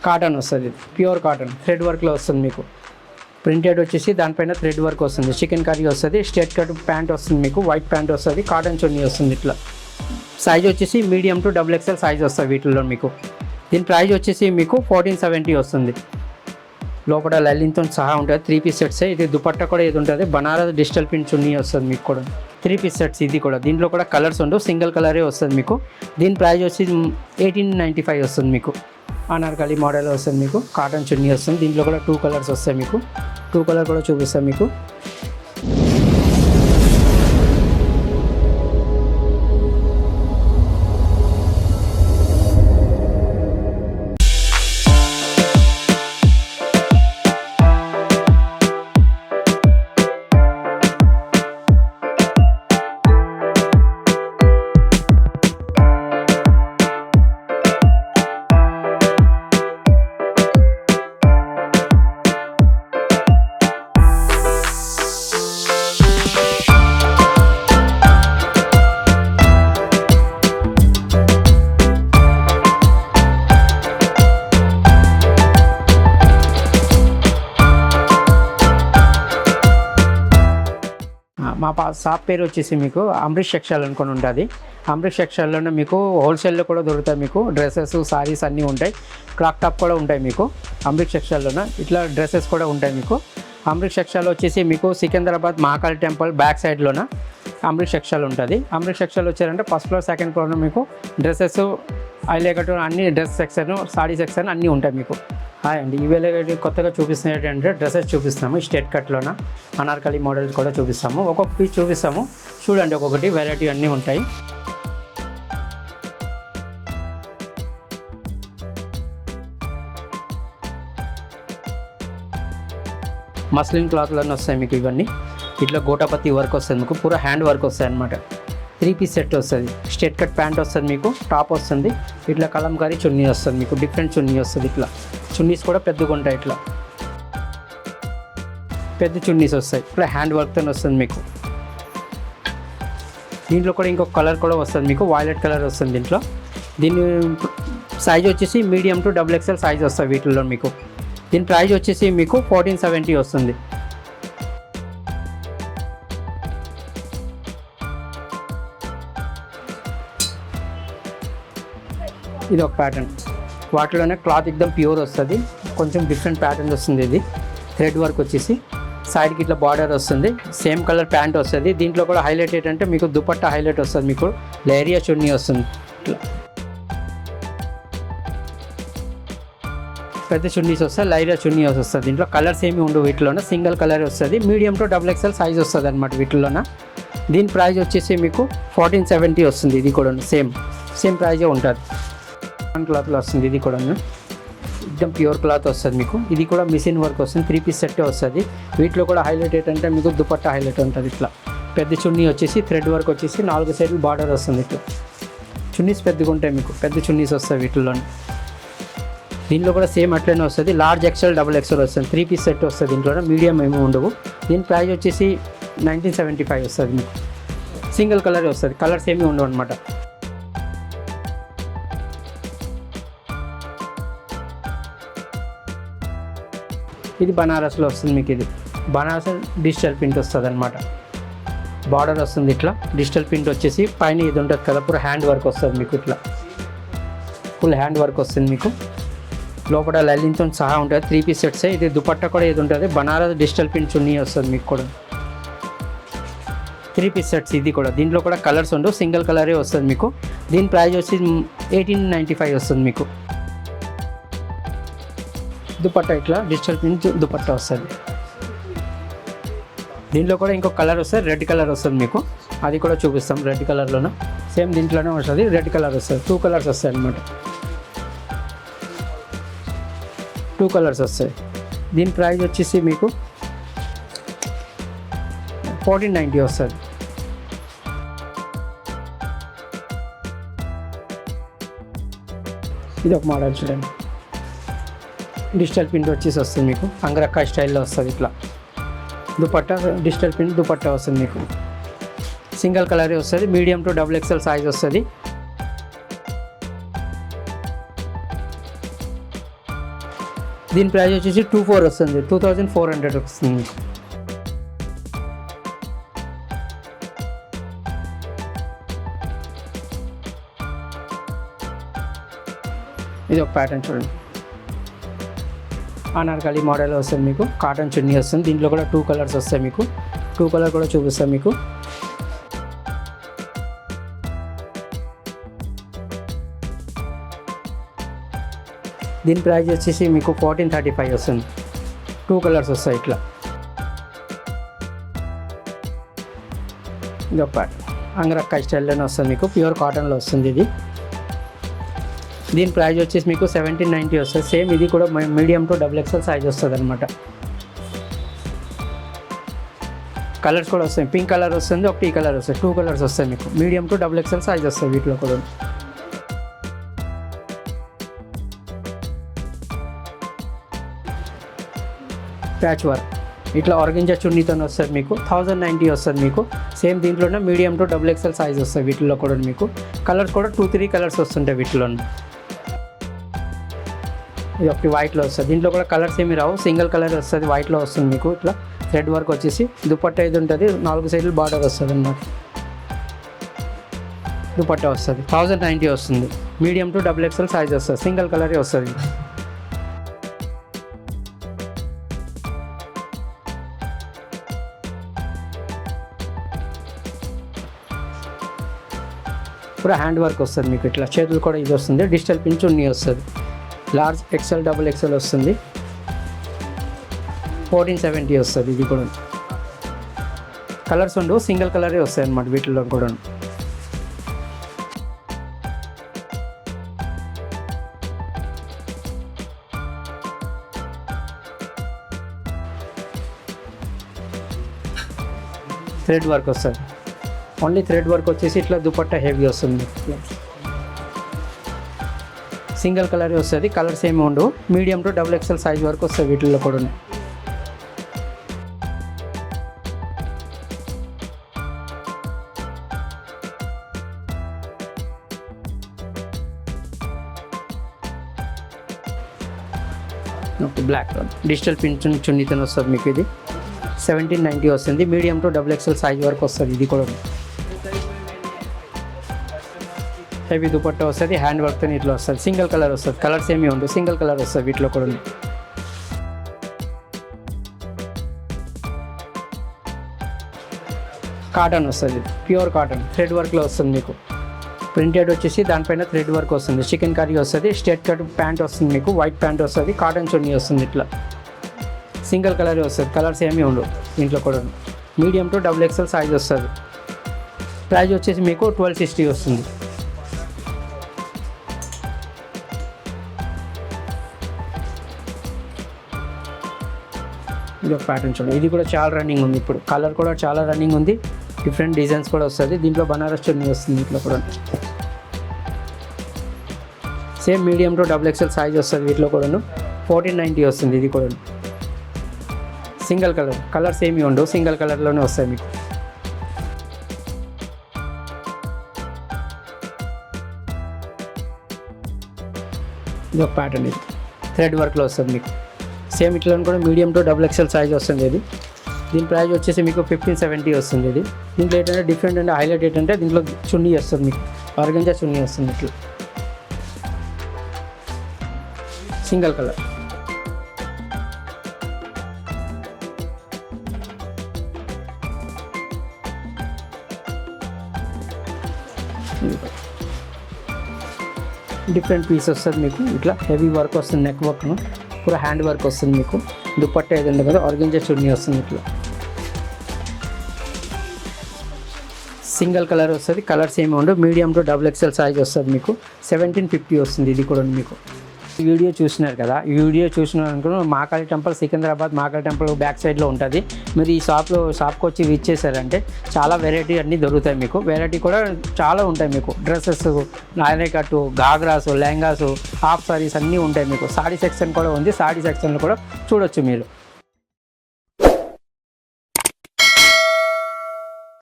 Cotton వస్తుంది, pure cotton thread వర్క్లో వస్తుంది మీకు. ప్రింటెడ్ వచ్చేసి దానిపైన థ్రెడ్ వర్క్ వస్తుంది. చికెన్ కర్రీ వస్తుంది, స్ట్రేట్ కట్ ప్యాంట్ వస్తుంది మీకు, వైట్ ప్యాంట్ వస్తుంది, కాటన్ చున్నీ వస్తుంది ఇట్లా. సైజ్ వచ్చేసి మీడియం టు XXL సైజ్ వస్తుంది వీటిల్లో మీకు. దీని ప్రైస్ వచ్చేసి మీకు 1470 వస్తుంది. లోపల లైలిన్తో సహా ఉంటుంది. 3 పీస్ సెట్స్. ఇది దుపట్టా కూడా ఇది ఉంటుంది. బనారస్ డిజిటల్ ప్రింట్ చున్నీ వస్తుంది మీకు కూడా. 3 పీస్ సెట్స్ ఇది కూడా. దీంట్లో కూడా కలర్స్ ఉండవు, సింగిల్ కలరే వస్తుంది మీకు. దీని ప్రైస్ వచ్చి 1895 వస్తుంది మీకు. అనార్కలి మోడల్ వస్తుంది మీకు. కాటన్ చున్నీ వస్తుంది. దీంట్లో కూడా 2 కలర్స్ వస్తాయి మీకు. 2 కలర్ కూడా చూపిస్తాను మీకు. మా షాప్ పేరు వచ్చేసి మీకు అమరీష్ టెక్స్టైల్ అనుకొని ఉంటుంది. అమరీష్ టెక్స్టైల్లోనే మీకు హోల్సేల్లో కూడా దొరుకుతాయి మీకు. డ్రెస్సెస్, సారీస్ అన్నీ ఉంటాయి. క్రాక్ టాప్ కూడా ఉంటాయి మీకు అమరీష్ టెక్స్టైల్లోనే. ఇట్లా డ్రెస్సెస్ కూడా ఉంటాయి మీకు. అమరీష్ టెక్స్టైల్ వచ్చేసి మీకు సికింద్రాబాద్ మహాకాళి టెంపుల్ బ్యాక్ సైడ్లోన అమరీష్ టెక్స్టైల్ ఉంటుంది. అమరీష్ టెక్స్టైల్ వచ్చారంటే ఫస్ట్ ఫ్లోర్, సెకండ్ ఫ్లోర్లో మీకు డ్రెస్సెస్, హైలైట్ అన్ని డ్రెస్ సెక్షన్, సారీ సెక్షన్ అన్నీ ఉంటాయి మీకు. హాయ్ అండి, ఈవేళ కొత్తగా చూపిస్తున్న ఏంటంటే డ్రెస్సెస్ చూపిస్తాము. స్ట్రేట్ కట్లోన అనార్కలి మోడల్స్ కూడా చూపిస్తాము. ఒక్కొక్క పీస్ చూపిస్తాము చూడండి. ఒక్కొక్కటి వెరైటీ అన్నీ ఉంటాయి. మస్లిన్ క్లాత్లోనే వస్తాయి మీకు ఇవన్నీ. ఇట్లా గోటాపత్తి వర్క్ వస్తుంది మీకు. పూరా హ్యాండ్ వర్క్ వస్తాయి అన్నమాట. 3 పీస్ సెట్ వస్తుంది. స్ట్రేట్ కట్ ప్యాంట్ వస్తుంది మీకు, టాప్ వస్తుంది. ఇట్లా కలంకారీ చున్నీ వస్తుంది మీకు. డిఫరెంట్ చున్నీ వస్తుంది. ఇట్లా చున్నీస్ కూడా పెద్దగా ఉంటాయి. ఇట్లా పెద్ద చున్నీస్ వస్తాయి. ఇట్లా హ్యాండ్ వర్క్తో వస్తుంది మీకు. దీంట్లో కూడా ఇంకొక కలర్ కూడా వస్తుంది మీకు, వైలెట్ కలర్ వస్తుంది దీంట్లో. దీని సైజ్ వచ్చేసి మీడియం టు XXL సైజ్ వస్తుంది వీటిల్లో మీకు. దీని ప్రైస్ వచ్చేసి మీకు 1470 వస్తుంది. ఇది ఒక ప్యాటర్న్. వాటిలోనే క్లాత్ ఎక్దమ్ ప్యూర్ వస్తుంది. కొంచెం డిఫరెంట్ ప్యాటర్న్ వస్తుంది. ఇది థ్రెడ్ వర్క్ వచ్చేసి సైడ్కి ఇట్లా బార్డర్ వస్తుంది. సేమ్ కలర్ ప్యాంట్ వస్తుంది. దీంట్లో కూడా హైలైట్ ఏంటంటే మీకు దుపట్టా హైలైట్ వస్తుంది మీకు. లేరియా చున్నీ వస్తుంది. ఇట్లా పెద్ద చున్నీస్ వస్తాయి. లైరియా చున్నీ వస్తుంది. దీంట్లో కలర్స్ ఏమి ఉండవు. వీటిలోనే సింగిల్ కలర్ వస్తుంది. మీడియం టు XXL సైజ్ వస్తుంది అనమాట వీటిలోన. దీని ప్రైస్ వచ్చేసి మీకు 1470 వస్తుంది. ఇది కూడా సేమ్ ప్రైజే ఉంటుంది. క్లాత్లో వస్తుంది. ఇది కూడా ఎక్దమ్ ప్యూర్ క్లాత్ వస్తుంది మీకు. ఇది కూడా మిషన్ వర్క్ వస్తుంది. 3 పీస్ సెట్టే వస్తుంది. వీటిలో కూడా హైలైట్ ఏంటంటే మీకు దుపట్టా హైలైట్ ఉంటుంది. ఇట్లా పెద్ద చున్నీ వచ్చేసి థ్రెడ్ వర్క్ వచ్చేసి 4 సైడ్లు బార్డర్ వస్తుంది. ఇట్లా చున్నీస్ పెద్దగా ఉంటాయి మీకు. పెద్ద చున్నీస్ వస్తాయి వీటిలో. దీంట్లో కూడా సేమ్ అట్లనే వస్తుంది. లార్జ్ XL, XXL వస్తుంది. 3 పీస్ సెట్ వస్తుంది. దీంట్లో మీడియం ఏమీ ఉండవు. దీని ప్రైస్ వచ్చేసి 1975 వస్తుంది మీకు. సింగిల్ కలర్ వస్తుంది. కలర్స్ ఏమీ ఉండవు అనమాట. ఇది బనారస్లో వస్తుంది మీకు. ఇది బనారస్ డిజిటల్ ప్రింట్ వస్తుంది అనమాట. బార్డర్ వస్తుంది. ఇట్లా డిజిటల్ ప్రింట్ వచ్చేసి పైన ఇది ఉంటుంది కదా, పూర హ్యాండ్ వర్క్ వస్తుంది మీకు. ఇట్లా ఫుల్ హ్యాండ్ వర్క్ వస్తుంది మీకు. లోపల లైలిన్తో సహా ఉంటుంది. 3 పీస్ సెట్స్. ఇది దుపట్టా కూడా ఇది ఉంటుంది. బనారస్ డిజిటల్ ప్రింట్ చున్నీ వస్తుంది మీకు కూడా. 3 పీస్ సెట్స్ ఇది కూడా. దీంట్లో కూడా కలర్స్ ఉండవు, సింగిల్ కలరే వస్తుంది మీకు. దీని ప్రైస్ వచ్చి 1895 వస్తుంది మీకు. దుపట్టా ఇట్లా డిజిటల్ ప్రింట్ దుపట్టా వస్తుంది. దీంట్లో కూడా ఇంకొక కలర్ వస్తుంది. రెడ్ కలర్ వస్తుంది మీకు. అది కూడా చూపిస్తాం. రెడ్ కలర్లోనే సేమ్ దీంట్లోనే వస్తుంది. రెడ్ కలర్ వస్తుంది. 2 కలర్స్ వస్తాయి అన్నమాట. 2 కలర్స్ వస్తాయి. దీని ప్రైస్ వచ్చేసి మీకు 1490 వస్తుంది. ఇది ఒక మోడల్ చూడండి. డిజిటల్ ప్రింట్ వచ్చేసి వస్తుంది మీకు. అంగరక్కా స్టైల్లో వస్తుంది. ఇట్లా దుపట్టా డిజిటల్ ప్రింట్ దుపట్టా వస్తుంది మీకు. సింగిల్ కలరే వస్తుంది. మీడియం టు XXL సైజ్ వస్తుంది. దీని ప్రైస్ వచ్చేసి 24 వస్తుంది, 2400 వస్తుంది మీకు. ఇది ఒక ప్యాటర్న్ చూడండి, అనార్కలి మోడల్ వస్తుంది మీకు. కాటన్ చున్నీ వస్తుంది, దీంట్లో కూడా 2 కలర్స్ వస్తాయి మీకు. 2 కలర్ కూడా చూపిస్తాను మీకు. దీని ప్రైస్ వచ్చేసి మీకు 1435 వస్తుంది. 2 కలర్స్ వస్తాయి ఇట్లా. ఇది ఒక ప్యాటర్న్ అంగరక్కాయ స్టైల్లోనే వస్తుంది మీకు, ప్యూర్ కాటన్లో వస్తుంది ఇది. దీని ప్రైస్ వచ్చేసి మీకు 1790 వస్తుంది. సేమ్ ఇది కూడా మీడియం టు XXL సైజ్ వస్తుంది అనమాట. కలర్స్ కూడా వస్తాయి, పింక్ కలర్ వస్తుంది, ఒకటి ఈ కలర్ వస్తుంది. 2 కలర్స్ వస్తాయి మీకు. మీడియం టు XXL సైజ్ వస్తుంది వీటిలో కూడా. ప్యాచ్ వర్క్ ఇట్లా ఆర్గంజా చున్నీతో వస్తుంది మీకు. 1090 వస్తుంది మీకు. సేమ్ దీంట్లోనే మీడియం టు XXL సైజ్ వస్తుంది వీటిలో కూడా మీకు. కలర్స్ కూడా 2-3 కలర్స్ వస్తుంటాయి వీటిలో. ఇది ఒకటి వైట్లో వస్తుంది, దీంట్లో కూడా కలర్స్ ఏమి రావు, సింగిల్ కలర్ వస్తుంది, వైట్లో వస్తుంది మీకు. ఇట్లా థ్రెడ్ వర్క్ వచ్చేసి దుపట్టా ఇది ఉంటుంది, 4 సైడ్లు బార్డర్ వస్తుంది అన్నమాట. దుపట్టా వస్తుంది 1090 వస్తుంది. మీడియం టు XXL సైజ్ వస్తుంది, సింగిల్ కలరే వస్తుంది. పూరా హ్యాండ్ వర్క్ వస్తుంది మీకు. ఇట్లా చేతులు కూడా ఇది వస్తుంది, డిజిటల్ పిన్ చున్నీ వస్తుంది. లార్జ్ XL XXL వస్తుంది, 1470 వస్తుంది. ఇది కూడా కలర్స్ ఉండవు, సింగిల్ కలరే వస్తాయి అన్నమాట వీటిలో కూడా. థ్రెడ్ వర్క్ వస్తుంది, ఓన్లీ థ్రెడ్ వర్క్ వచ్చేసి ఇట్లా దుపట్టా హెవీ వస్తుంది. సింగిల్ కలర్ వస్తుంది, కలర్స్ ఏమి ఉండవు. మీడియం టు XXL సైజ్ వరకు వస్తుంది వీటిల్లో కూడా. బ్లాక్ డిజిటల్ పిన్ చున్నీతో వస్తుంది మీకు. ఇది 1790 వస్తుంది. మీడియం టు XXL సైజ్ వరకు వస్తుంది ఇది కూడా. హెవీ దుపట్టా వస్తుంది, హ్యాండ్ వర్క్తో ఇట్లా వస్తుంది. సింగిల్ కలర్ వస్తుంది, కలర్స్ ఏమి ఉండవు, సింగిల్ కలర్ వస్తుంది వీటిలో కూడా. కాటన్ వస్తుంది, ప్యూర్ కాటన్ థ్రెడ్ వర్క్లో వస్తుంది మీకు. ప్రింటెడ్ వచ్చేసి దానిపైన థ్రెడ్ వర్క్ వస్తుంది. చికెన్ కర్రీ వస్తుంది, స్ట్రెయిట్ కట్ ప్యాంట్ వస్తుంది మీకు, వైట్ ప్యాంట్ వస్తుంది, కాటన్ చున్నీ వస్తుంది. ఇట్లా సింగిల్ కలర్ వస్తుంది, కలర్స్ ఏమీ ఉండవు దీంట్లో కూడా. మీడియం టు XXL సైజ్ వస్తుంది. ప్రైస్ వచ్చేసి మీకు 1260 వస్తుంది. ఇది ఒక ప్యాటర్న్ చూడండి, ఇది కూడా చాలా రన్నింగ్ ఉంది ఇప్పుడు. కలర్ కూడా చాలా రన్నింగ్ ఉంది, డిఫరెంట్ డిజైన్స్ కూడా వస్తుంది. దీంట్లో బనారస్ చున్నీ వస్తుంది ఇట్లా కూడా. Same medium to XXL size వస్తుంది వీటిలో కూడాను. 1490 వస్తుంది ఇది కూడా. సింగిల్ కలర్, కలర్స్ ఏమి ఉండవు, సింగిల్ కలర్లోనే వస్తాయి మీకు. ఇది ఒక ప్యాటర్న్, ఇది థ్రెడ్ వర్క్లో వస్తుంది మీకు. సేమ్ ఇట్లా కూడా మీడియం టు XXL సైజ్ వస్తుంది ఇది. దీని ప్రైస్ వచ్చేసి మీకు 1570 వస్తుంది ఇది. దీంట్లో ఏంటంటే డిఫరెంట్ అంటే హైలైట్ ఏంటంటే దీంట్లో చున్నీ వస్తుంది మీకు, ఆర్గంజా చున్నీ వస్తుంది ఇట్లా సింగిల్ కలర్. డిఫరెంట్ పీస్ వస్తుంది మీకు. ఇట్లా హెవీ వర్క్ వస్తుంది, నెక్ వర్క్ పూరా హ్యాండ్ వర్క్ వస్తుంది మీకు. దుపట్టా ఏదంటే కదా ఆర్గంజా చున్నీ వస్తుంది ఇట్లా. సింగిల్ కలర్ వస్తుంది, కలర్స్ ఏమి ఉండవు. మీడియం టు XXL సైజ్ వస్తుంది మీకు. 1750 వస్తుంది ఇది కూడా మీకు. ఈ వీడియో చూసినారు కదా, ఈ వీడియో చూసినారు అనుకున్న Mahakali temple Secunderabad Mahakali temple back సైడ్లో ఉంటుంది. మీరు ఈ షాప్కి వచ్చి విజిట్ చేశారంటే చాలా వెరైటీ అన్నీ దొరుకుతాయి మీకు. వెరైటీ కూడా చాలా ఉంటాయి మీకు. డ్రెస్సెస్, నాయనే కట్టు, గాగ్రాసు, లెహంగాసు, హాఫ్ సారీస్ అన్నీ ఉంటాయి మీకు. సాడీ సెక్షన్ కూడా ఉంది, సాడీ సెక్షన్లో కూడా చూడొచ్చు మీరు.